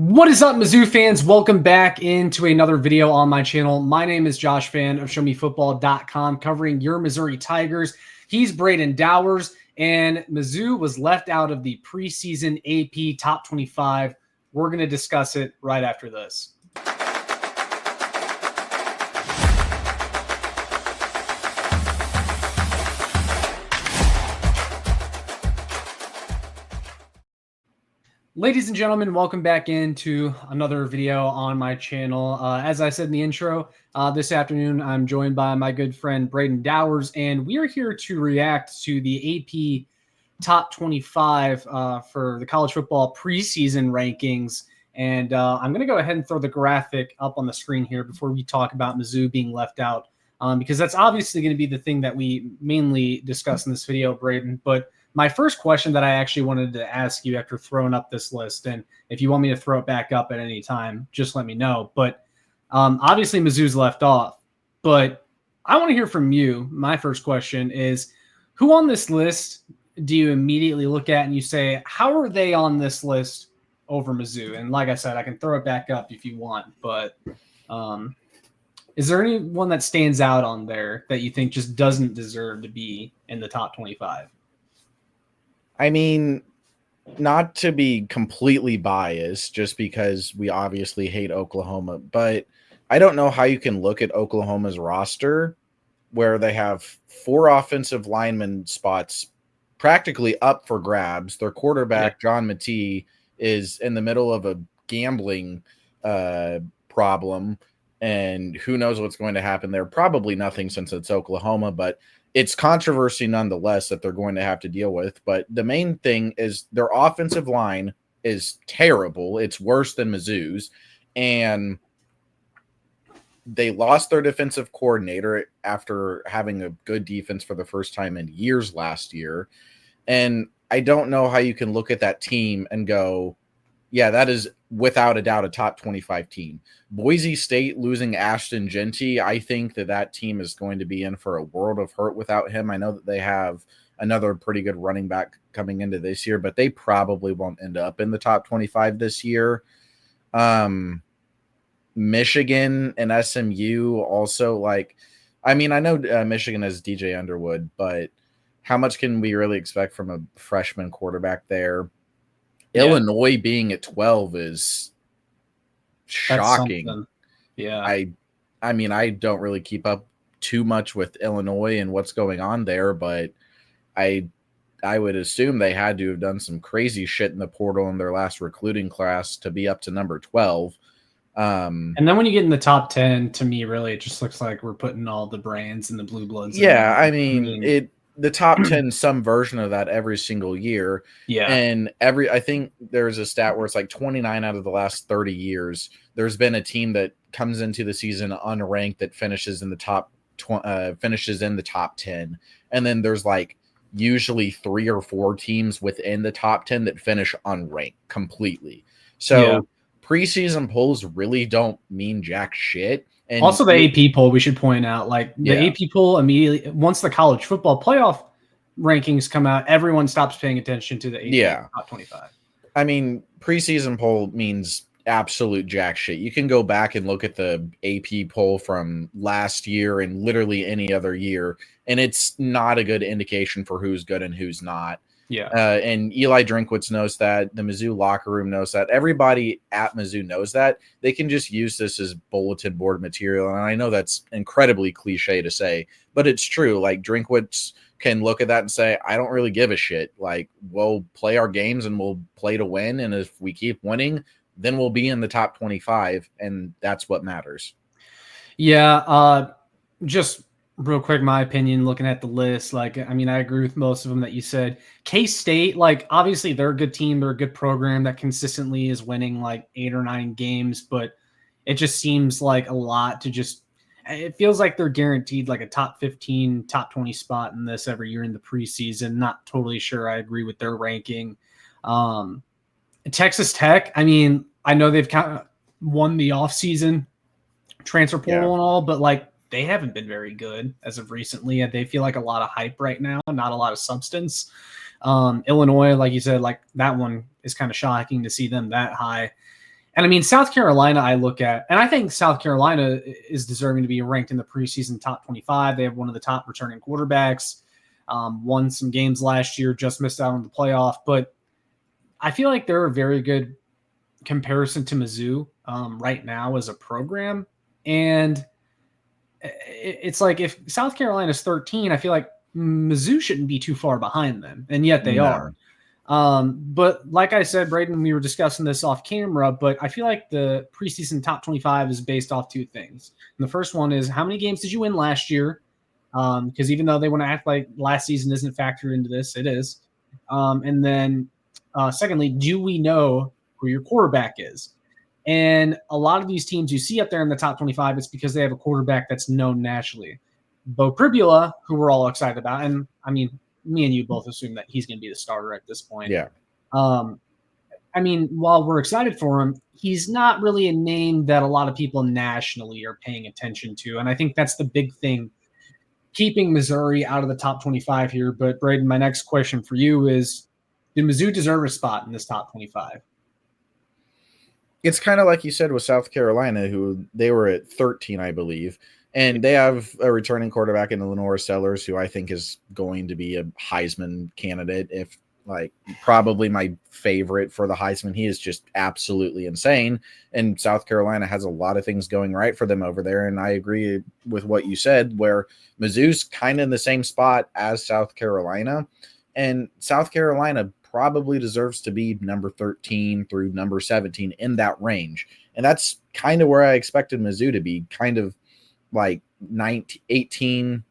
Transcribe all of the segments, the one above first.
What is up, Mizzou fans? Welcome back into another video on my channel. My name is Josh Fan of ShowMeFootball.com, covering your Missouri Tigers. He's Brayden Dowers, and Mizzou was left out of the preseason AP Top 25. We're going to discuss it right after this. Ladies and gentlemen, welcome back into another video on my channel. As I said in the intro, this afternoon I'm joined by my good friend Brayden Dowers, and we are here to react to the AP Top 25 for the college football preseason rankings. And I'm going to go ahead and throw the graphic up on the screen here before we talk about Mizzou being left out, because that's obviously going to be the thing that we mainly discuss in this video, Brayden. But my first question that I actually wanted to ask you after throwing up this list, and if you want me to throw it back up at any time, just let me know. But obviously Mizzou's left off, but I want to hear from you. My first question is, who on this list do you immediately look at and you say, how are they on this list over Mizzou? And like I said, I can throw it back up if you want, but is there anyone that stands out on there that you think just doesn't deserve to be in the top 25? I mean, not to be completely biased, just because we obviously hate Oklahoma, but I don't know how you can look at Oklahoma's roster where they have 4 offensive lineman spots practically up for grabs. Their quarterback, John Matee, is in the middle of a gambling problem, and who knows what's going to happen there. Probably nothing, since it's Oklahoma, but it's controversy nonetheless that they're going to have to deal with. But the main thing is their offensive line is terrible. It's worse than Mizzou's. And they lost their defensive coordinator after having a good defense for the first time in years last year. And I don't know how you can look at that team and go, yeah, that is without a doubt a top 25 team. Boise State losing Ashton Genty, I think that team is going to be in for a world of hurt without him. I know that they have another pretty good running back coming into this year, but they probably won't end up in the top 25 this year. Michigan and SMU also, I know Michigan has DJ Underwood, but how much can we really expect from a freshman quarterback there? Yeah. Illinois being at 12 is shocking. Yeah. I mean, I don't really keep up too much with Illinois and what's going on there, but I would assume they had to have done some crazy shit in the portal in their last recruiting class to be up to number 12. And then when you get in the top 10, to me, really, it just looks like we're putting all the brands and the blue bloods. Yeah, I mean, the top 10, some version of that every single year. Yeah. And I think there's a stat where it's like 29 out of the last 30 years, there's been a team that comes into the season unranked that finishes in the top 10. And then there's usually 3 or 4 teams within the top 10 that finish unranked completely. So preseason polls really don't mean jack shit. And also, the AP poll, we should point out, the AP poll immediately, once the college football playoff rankings come out, everyone stops paying attention to the AP top 25. I mean, preseason poll means absolute jack shit. You can go back and look at the AP poll from last year and literally any other year, and it's not a good indication for who's good and who's not. Yeah. And Eli Drinkwitz knows that. The Mizzou locker room knows that. Everybody at Mizzou knows that. They can just use this as bulletin board material. And I know that's incredibly cliche to say, but it's true. Drinkwitz can look at that and say, I don't really give a shit. We'll play our games and we'll play to win. And if we keep winning, then we'll be in the top 25. And that's what matters. Yeah. Just real quick, my opinion, looking at the list, I agree with most of them that you said. K-State, obviously they're a good team. They're a good program that consistently is winning 8 or 9 games, but it just seems like a lot to it feels like they're guaranteed a top 15, top 20 spot in this every year in the preseason. Not totally sure I agree with their ranking. Texas Tech, I know they've kind of won the offseason transfer portal and all, but they haven't been very good as of recently. They feel like a lot of hype right now, not a lot of substance. Illinois, like you said, that one is kind of shocking to see them that high. And I mean, South Carolina, I look at, and I think South Carolina is deserving to be ranked in the preseason top 25. They have one of the top returning quarterbacks, won some games last year, just missed out on the playoff. But I feel like they're a very good comparison to Mizzou right now as a program. And it's like if South Carolina's 13, I feel like Mizzou shouldn't be too far behind them. And yet they are. But like I said, Brayden, we were discussing this off camera, but I feel like the preseason top 25 is based off two things. And the first one is how many games did you win last year? Because even though they want to act like last season isn't factored into this, it is. And then secondly, do we know who your quarterback is? And a lot of these teams you see up there in the top 25, it's because they have a quarterback that's known nationally. Bo Pribula, who we're all excited about, and I mean, me and you both assume that he's going to be the starter at this point. Yeah. I mean, while we're excited for him, he's not really a name that a lot of people nationally are paying attention to. And I think that's the big thing, keeping Missouri out of the top 25 here. But Brayden, my next question for you is, do Mizzou deserve a spot in this top 25? It's kind of like you said with South Carolina, who they were at 13, I believe. And they have a returning quarterback in Lenore Sellers, who I think is going to be a Heisman candidate, if like probably my favorite for the Heisman. He is just absolutely insane. And South Carolina has a lot of things going right for them over there. And I agree with what you said, where Mizzou's kind of in the same spot as South Carolina. And South Carolina probably deserves to be number 13 through number 17 in that range. And that's kind of where I expected Mizzou to be, kind of like 19,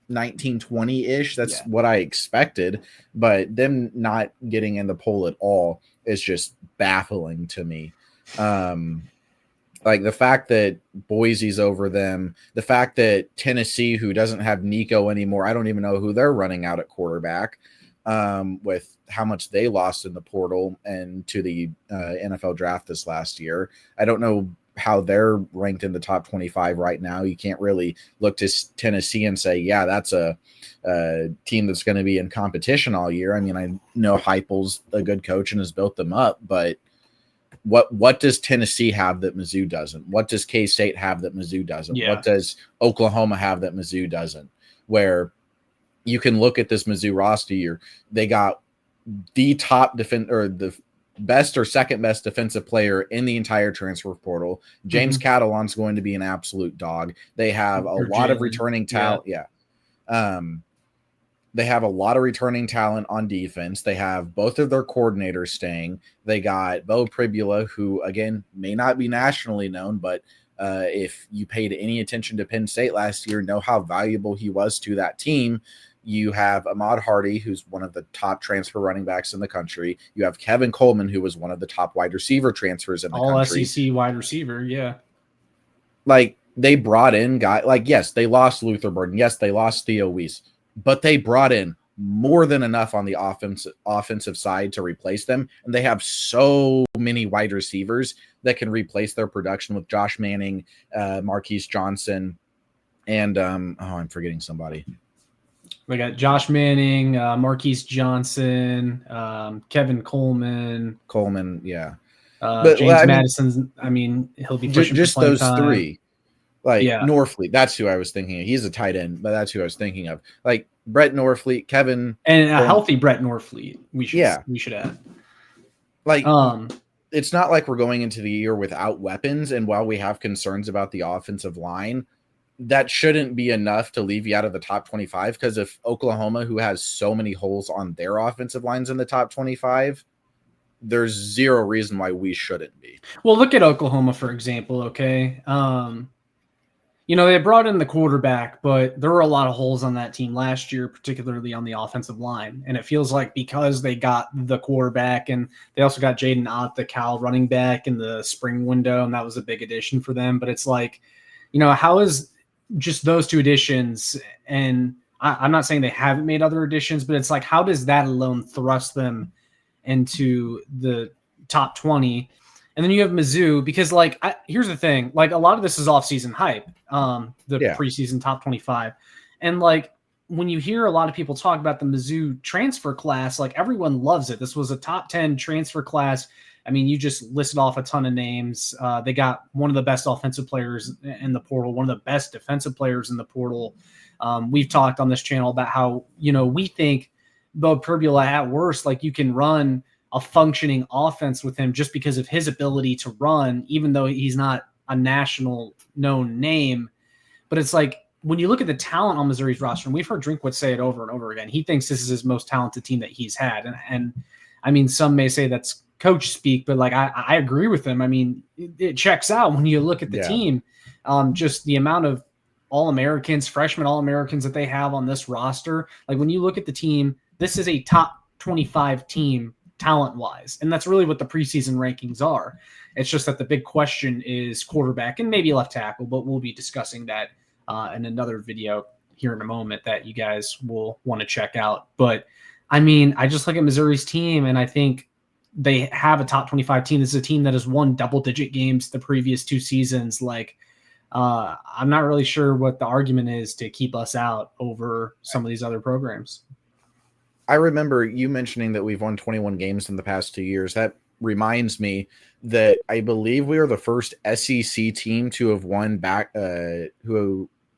20-ish. That's what I expected. But them not getting in the poll at all is just baffling to me. Like the fact that Boise's over them, the fact that Tennessee, who doesn't have Nico anymore, I don't even know who they're running out at quarterback, with how much they lost in the portal and to the NFL draft this last year. I don't know how they're ranked in the top 25 right now. You can't really look to Tennessee and say, yeah, that's a team that's going to be in competition all year. I mean, I know Heupel's a good coach and has built them up, but what does Tennessee have that Mizzou doesn't? What does K-State have that Mizzou doesn't? Yeah. What does Oklahoma have that Mizzou doesn't? Where you can look at this Mizzou roster year, they got the top the best or second best defensive player in the entire transfer portal. James Catalon's going to be an absolute dog. They have a lot of returning talent. Yeah. They have a lot of returning talent on defense. They have both of their coordinators staying. They got Bo Pribula, who again may not be nationally known, but if you paid any attention to Penn State last year, know how valuable he was to that team. You have Ahmad Hardy, who's one of the top transfer running backs in the country. You have Kevin Coleman, who was one of the top wide receiver transfers in the country. All SEC wide receiver, yeah. Like, they brought in guys, like, yes, they lost Luther Burden. Yes, they lost Theo Weiss. But they brought in more than enough on the offensive side to replace them. And they have so many wide receivers that can replace their production with Josh Manning, Marquise Johnson, and I'm forgetting somebody. We got Josh Manning, Marquise Johnson, Kevin Coleman. Yeah. But James Madison's, I mean, he'll be pushing just those time. Three. Like Norfleet, that's who I was thinking of. He's a tight end, but that's who I was thinking of. Like Brett Norfleet, Kevin, and a healthy Brett Norfleet. We should add. Like, it's not like we're going into the year without weapons. And while we have concerns about the offensive line, that shouldn't be enough to leave you out of the top 25. Because if Oklahoma, who has so many holes on their offensive lines in the top 25, there's zero reason why we shouldn't be. Well, look at Oklahoma, for example. Okay. You know, they brought in the quarterback, but there were a lot of holes on that team last year, particularly on the offensive line. And it feels like because they got the quarterback and they also got Jaden Ott, the Cal running back in the spring window, and that was a big addition for them. But it's like, you know, how is just those two additions, and I'm not saying they haven't made other additions, but it's like, how does that alone thrust them into the top 20? And then you have Mizzou, because like, here's the thing, like a lot of this is off-season hype, preseason top 25. And like, when you hear a lot of people talk about the Mizzou transfer class, like everyone loves it. This was a top 10 transfer class I mean, you just listed off a ton of names. They got one of the best offensive players in the portal, one of the best defensive players in the portal. We've talked on this channel about how, we think Bo Perbula at worst, like you can run a functioning offense with him just because of his ability to run, even though he's not a national known name. But it's like, when you look at the talent on Missouri's roster, and we've heard Drinkwitz say it over and over again, he thinks this is his most talented team that he's had. And I mean, some may say that's coach speak, but like, I agree with him. I mean, it checks out when you look at the team, just the amount of All-Americans, freshman All-Americans that they have on this roster. Like when you look at the team, this is a top 25 team talent-wise, and that's really what the preseason rankings are. It's just that the big question is quarterback and maybe left tackle, but we'll be discussing that in another video here in a moment that you guys will want to check out. But I mean, I just look at Missouri's team and I think they have a top 25 team. This is a team that has won double-digit games the previous 2 seasons. Like, I'm not really sure what the argument is to keep us out over some of these other programs. I remember you mentioning that we've won 21 games in the past 2 years. That reminds me that I believe we are the first SEC team to have won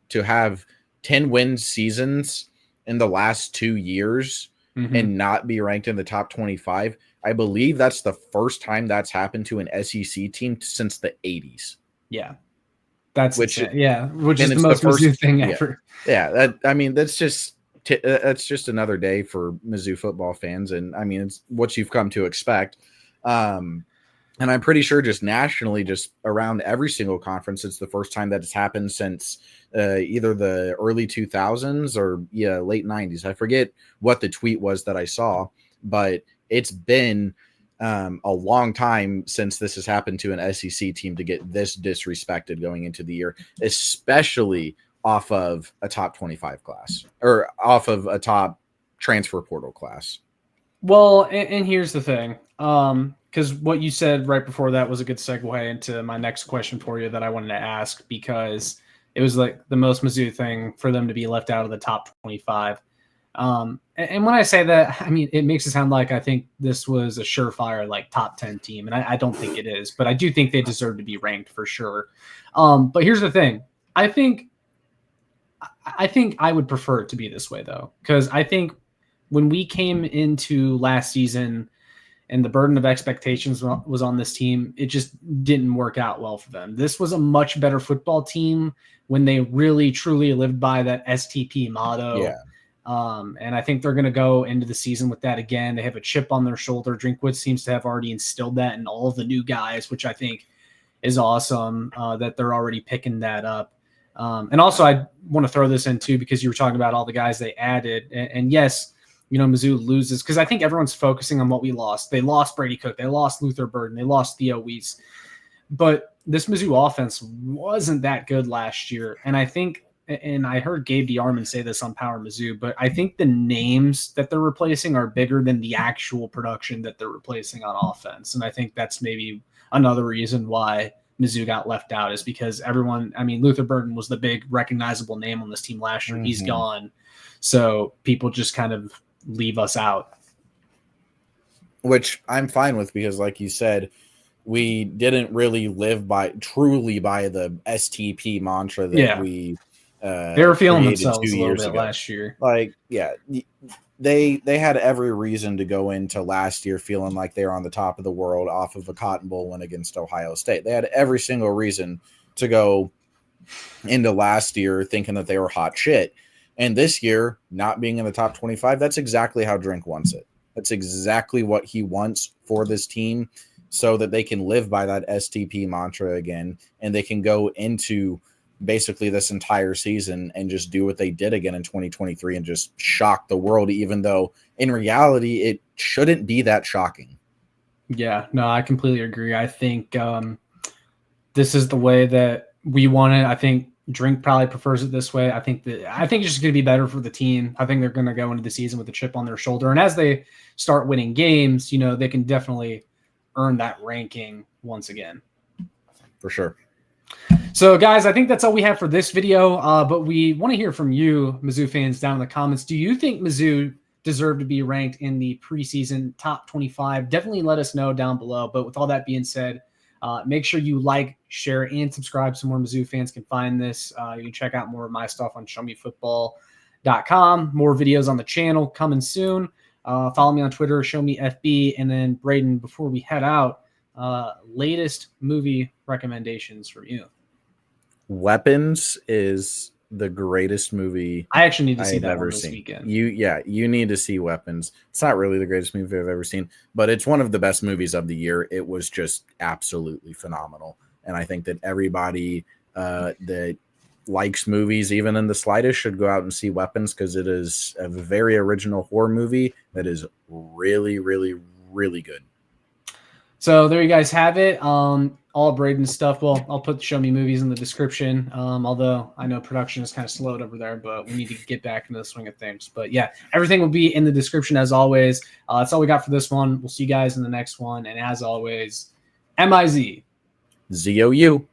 to have 10 win seasons in the last 2 years and not be ranked in the top 25. I believe that's the first time that's happened to an SEC team since the 80s. Yeah. Which is the most Mizzou thing ever. Yeah, that's just another day for Mizzou football fans, and I mean it's what you've come to expect. And I'm pretty sure just nationally, just around every single conference, it's the first time that it's happened since either the early 2000s or late 90s. I forget what the tweet was that I saw, but it's been a long time since this has happened to an SEC team to get this disrespected going into the year, especially off of a top 25 class or off of a top transfer portal class. Well, and here's the thing, because what you said right before that was a good segue into my next question for you that I wanted to ask, because it was like the most Mizzou thing for them to be left out of the top 25. And when I say that, I mean, it makes it sound like I think this was a surefire, like top 10 team. And I don't think it is, but I do think they deserve to be ranked for sure. But here's the thing. I think I would prefer it to be this way though, because I think when we came into last season and the burden of expectations was on this team, it just didn't work out well for them. This was a much better football team when they really truly lived by that STP motto. Yeah. And I think they're going to go into the season with that again. They have a chip on their shoulder. Drinkwitz seems to have already instilled that in all of the new guys, which I think is awesome that they're already picking that up. And also I want to throw this in too, because you were talking about all the guys they added. And yes, Mizzou loses because I think everyone's focusing on what we lost. They lost Brady Cook. They lost Luther Burden. They lost Theo Weiss. But this Mizzou offense wasn't that good last year. And I think, and I heard Gabe DeArmond say this on Power Mizzou, but I think the names that they're replacing are bigger than the actual production that they're replacing on offense. And I think that's maybe another reason why Mizzou got left out, is because Luther Burden was the big recognizable name on this team last year. He's gone. So people just kind of leave us out. Which I'm fine with, because like you said, we didn't really live truly by the STP mantra that we they were feeling themselves a little bit last year. Like, yeah, they had every reason to go into last year feeling like they were on the top of the world off of a Cotton Bowl win against Ohio State. They had every single reason to go into last year thinking that they were hot shit. And this year, not being in the top 25, that's exactly how Drink wants it. That's exactly what he wants for this team, so that they can live by that STP mantra again, and they can go into basically this entire season and just do what they did again in 2023 and just shock the world, even though in reality it shouldn't be that shocking. Yeah, no, I completely agree. I think this is the way that we want it. I think Drink probably prefers it this way. I think it's just going to be better for the team. I think they're going to go into the season with a chip on their shoulder. And as they start winning games, they can definitely earn that ranking once again. For sure. So, guys, I think that's all we have for this video. But we want to hear from you, Mizzou fans, down in the comments. Do you think Mizzou deserve to be ranked in the preseason top 25. Definitely let us know down below. But with all that being said, make sure you like, share, and subscribe so more Mizzou fans can find this. You can check out more of my stuff on showmefootball.com. More videos on the channel coming soon. Follow me on Twitter, show me FB, and then Brayden, before we head out, latest movie recommendations from you. Weapons is the greatest movie I actually need to see I've that ever one this seen. weekend. You need to see Weapons. It's not really the greatest movie I've ever seen, but it's one of the best movies of the year. It was just absolutely phenomenal, and I think that everybody that likes movies, even in the slightest, should go out and see Weapons, because it is a very original horror movie that is really, really, really good. So there you guys have it. All Brayden's stuff. Well, I'll put Show Me Movies in the description. Although I know production is kind of slowed over there, but we need to get back into the swing of things. But yeah, everything will be in the description as always. That's all we got for this one. We'll see you guys in the next one. And as always, MIZ. ZOU.